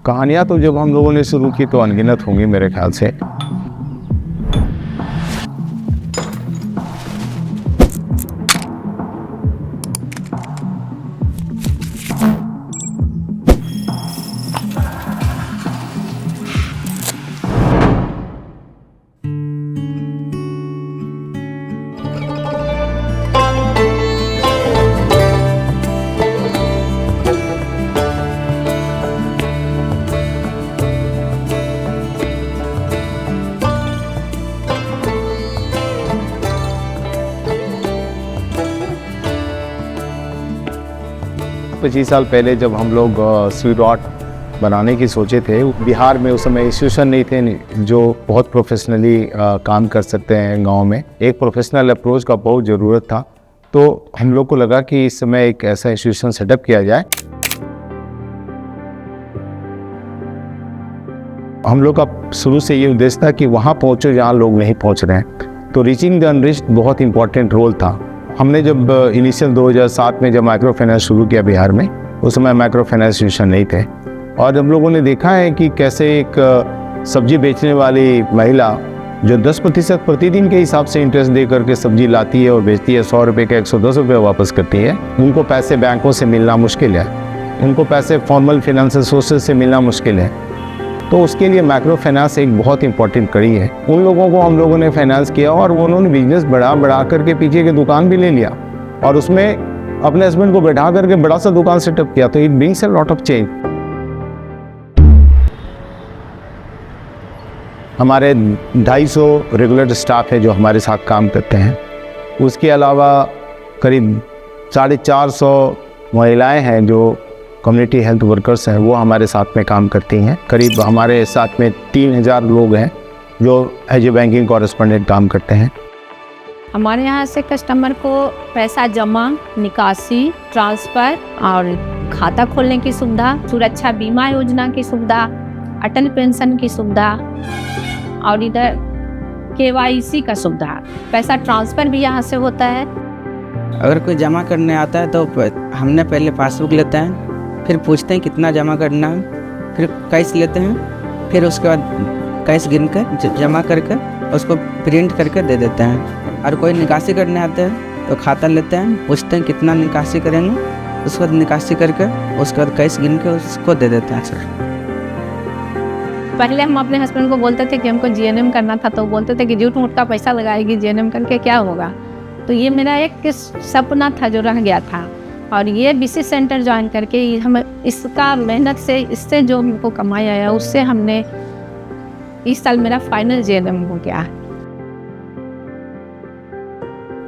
कहानियाँ तो जब हम लोगों ने शुरू की तो अनगिनत होंगी मेरे ख्याल से। पच्चीस साल पहले जब हम लोग सी डॉट बनाने की सोचे थे, बिहार में उस समय इंस्टीट्यूशन नहीं थे जो बहुत प्रोफेशनली काम कर सकते हैं गांव में। एक प्रोफेशनल अप्रोच का बहुत ज़रूरत था, तो हम लोग को लगा कि इस समय एक ऐसा इंस्टीट्यूशन सेटअप किया जाए। हम लोग का शुरू से ये उद्देश्य था कि वहाँ पहुँचो जहाँ लोग नहीं पहुँच रहे हैं, तो रीचिंग द अनरिच्ड बहुत इंपॉर्टेंट रोल था। हमने जब इनिशियल 2007 में जब माइक्रो फाइनेंस शुरू किया बिहार में, उस समय माइक्रो फाइनेंस इंस्टीट्यूशन नहीं थे, और हम लोगों ने देखा है कि कैसे एक सब्जी बेचने वाली महिला जो 10% प्रतिदिन के हिसाब से इंटरेस्ट दे करके सब्जी लाती है और बेचती है, 100 रुपये का 110 रुपये वापस करती है। उनको पैसे बैंकों से मिलना मुश्किल है, उनको पैसे फॉर्मल फाइनेंशियल सोर्सेज से मिलना मुश्किल है। तो उसके लिए माइक्रो फाइनेंस एक बहुत इंपॉर्टेंट कड़ी है। उन लोगों को हम लोगों ने फाइनेंस किया और उन्होंने बिजनेस बढ़ा करके पीछे की दुकान भी ले लिया और उसमें अपने हस्बैंड को बैठा करके बड़ा सा दुकान सेटअप किया। तो it brings a lot of change. हमारे 250 रेगुलर स्टाफ है जो हमारे साथ काम करते हैं। उसके अलावा करीब 450 महिलाएं हैं जो कम्युनिटी हेल्थ वर्कर्स हैं, वो हमारे साथ में काम करती हैं। करीब हमारे साथ में 3000 लोग हैं जो एज ए बैंकिंग कॉरेस्पोंडेंट काम करते हैं। हमारे यहाँ से कस्टमर को पैसा जमा, निकासी, ट्रांसफ़र और खाता खोलने की सुविधा, सुरक्षा बीमा योजना की सुविधा, अटल पेंशन की सुविधा और इधर KYC का सुविधा, पैसा ट्रांसफ़र भी यहाँ से होता है। अगर कोई जमा करने आता है तो हमने पहले पासबुक लेते हैं, फिर पूछते हैं कितना जमा करना है, फिर कैश लेते हैं, फिर उसके बाद कैश गिनकर जमा करके उसको प्रिंट करके दे देते हैं। और कोई निकासी करने आते हैं तो खाता लेते हैं, पूछते हैं कितना निकासी करेंगे, उसके बाद निकासी करके उसके बाद कैश गिन के उसको दे देते हैं। सर पहले हम अपने हस्बैंड को बोलते थे कि हमको GNM करना था, तो बोलते थे कि झूठ मूठ का पैसा लगाएगी, GNM करके क्या होगा। तो ये मेरा एक सपना था जो रह गया था, और ये BC सेंटर ज्वाइन करके हम इसका मेहनत से, इससे जो हमको कमाई आया उससे हमने इस साल मेरा फाइनल GNM हो गया।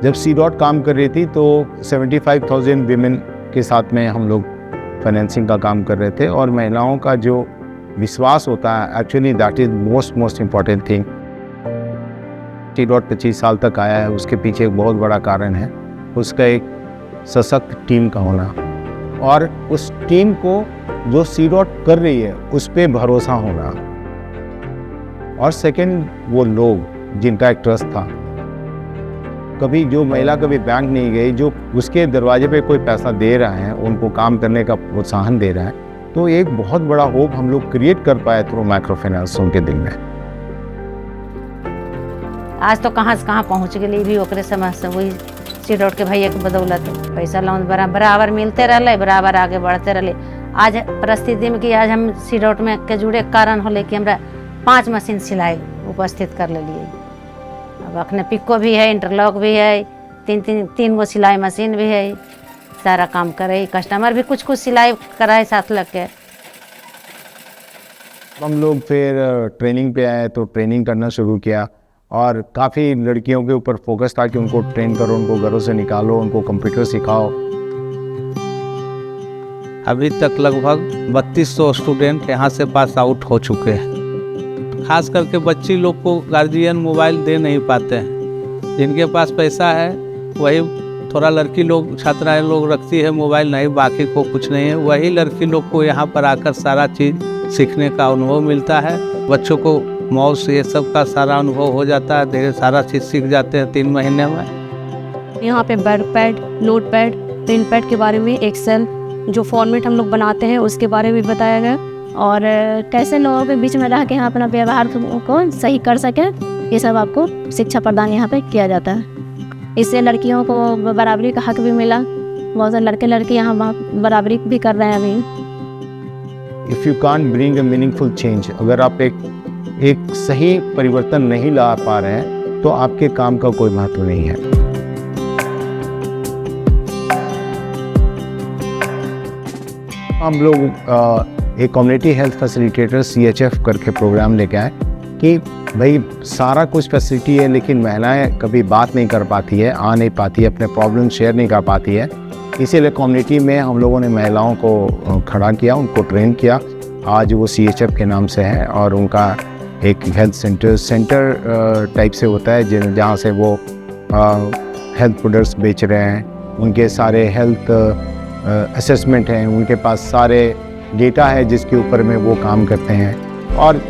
जब सी डॉट काम कर रही थी तो 75,000 वीमेन के साथ में हम लोग फाइनेंसिंग का काम कर रहे थे, और महिलाओं का जो विश्वास होता है, actually that is most important thing. सी डॉट 25 साल तक आया है, उसके पीछे एक बहुत बड़ा कारण है उसका एक सशक्त टीम का होना, और उस टीम को जो सी डॉट कर रही है उस पर भरोसा होना, और सेकंड वो लोग जिनका एक ट्रस्ट था। कभी जो महिला कभी बैंक नहीं गई, जो उसके दरवाजे पे कोई पैसा दे रहा है, उनको काम करने का प्रोत्साहन दे रहा है, तो एक बहुत बड़ा होप हम लोग क्रिएट कर पाए थ्रू माइक्रो फाइनेंस उनके दिल में। आज तो कहाँ से कहाँ पहुँच गई भी ओकरे समझ से, वही सी डॉट के भैया के बदौलत पैसा लोन बराबर मिलते रहे, बराबर आगे बढ़ते रहे। आज परिस्थिति में कि आज हम सी डॉट में के जुड़े कारण होले कि हमरा 5 मशीन सिलाई उपस्थित कर ले लिए। अब अखने पिको भी है, इंटरलॉक भी है, तीन गो सिलाई मशीन भी है, सारा काम करे। कस्टमर भी कुछ सिलाई कराए साथ लग के। हम लोग फिर ट्रेनिंग पे आए तो ट्रेनिंग करना शुरू किया, और काफ़ी लड़कियों के ऊपर फोकस था कि उनको ट्रेन करो, उनको घरों से निकालो, उनको कंप्यूटर सिखाओ। अभी तक लगभग 3200 स्टूडेंट यहाँ से पास आउट हो चुके हैं। खास करके बच्ची लोग को गार्जियन मोबाइल दे नहीं पाते हैं। जिनके पास पैसा है वही, थोड़ा लड़की लोग, छात्राएं लोग रखती है मोबाइल, नहीं बाकी को कुछ नहीं है। वही लड़की लोग को यहाँ पर आकर सारा चीज़ सीखने का अनुभव मिलता है। बच्चों को माउस ये सब का सारा अनुभव हो जाता है, ढेर सारा चीज़ सीख जाते हैं 3 महीने में। यहाँ पे word pad, note pad, print pad के बारे में, एक्सेल जो फॉर्मेट हम लोग बनाते हैं उसके बारे में बताया गया। और कैसे लोगों के बीच में रह के यहाँ अपना व्यवहार को सही कर सकें, ये सब आपको शिक्षा प्रदान यहाँ पे किया जाता है। इससे लड़कियों को बराबरी का हक भी मिला। बहुत सारे लड़के लड़की यहाँ बराबरी भी कर रहे हैं अभी। If you can't bring a meaningful change, अगर आप एक सही परिवर्तन नहीं ला पा रहे हैं तो आपके काम का कोई महत्व नहीं है। हम लोग एक कम्युनिटी हेल्थ फैसिलिटेटर CHF करके प्रोग्राम लेके आए कि भाई सारा कुछ फैसिलिटी है लेकिन महिलाएं कभी बात नहीं कर पाती है, आ नहीं पाती है, अपने प्रॉब्लम शेयर नहीं कर पाती है। इसीलिए कम्युनिटी में हम लोगों ने महिलाओं को खड़ा किया, उनको ट्रेन किया। आज वो CHF के नाम से है और उनका एक हेल्थ सेंटर टाइप से होता है जहाँ से वो हेल्थ प्रोडक्ट्स बेच रहे हैं। उनके सारे हेल्थ असेसमेंट हैं, उनके पास सारे डेटा है जिसके ऊपर में वो काम करते हैं। और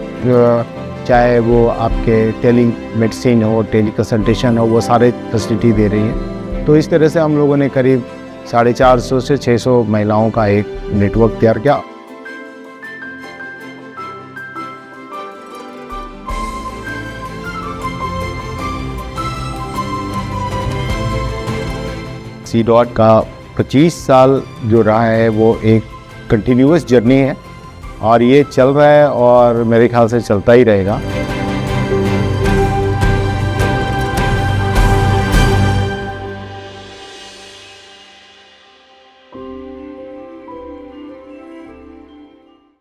चाहे वो आपके टेली मेडिसिन हो, टेली कंसल्टेशन हो, वो सारे फैसिलिटी दे रही है। तो इस तरह से हम लोगों ने करीब 450 से 600 महिलाओं का एक नेटवर्क तैयार किया। C.DOT का 25 साल जो रहा है वो एक कंटिन्यूअस जर्नी है और ये चल रहा है और मेरे ख्याल से चलता ही रहेगा।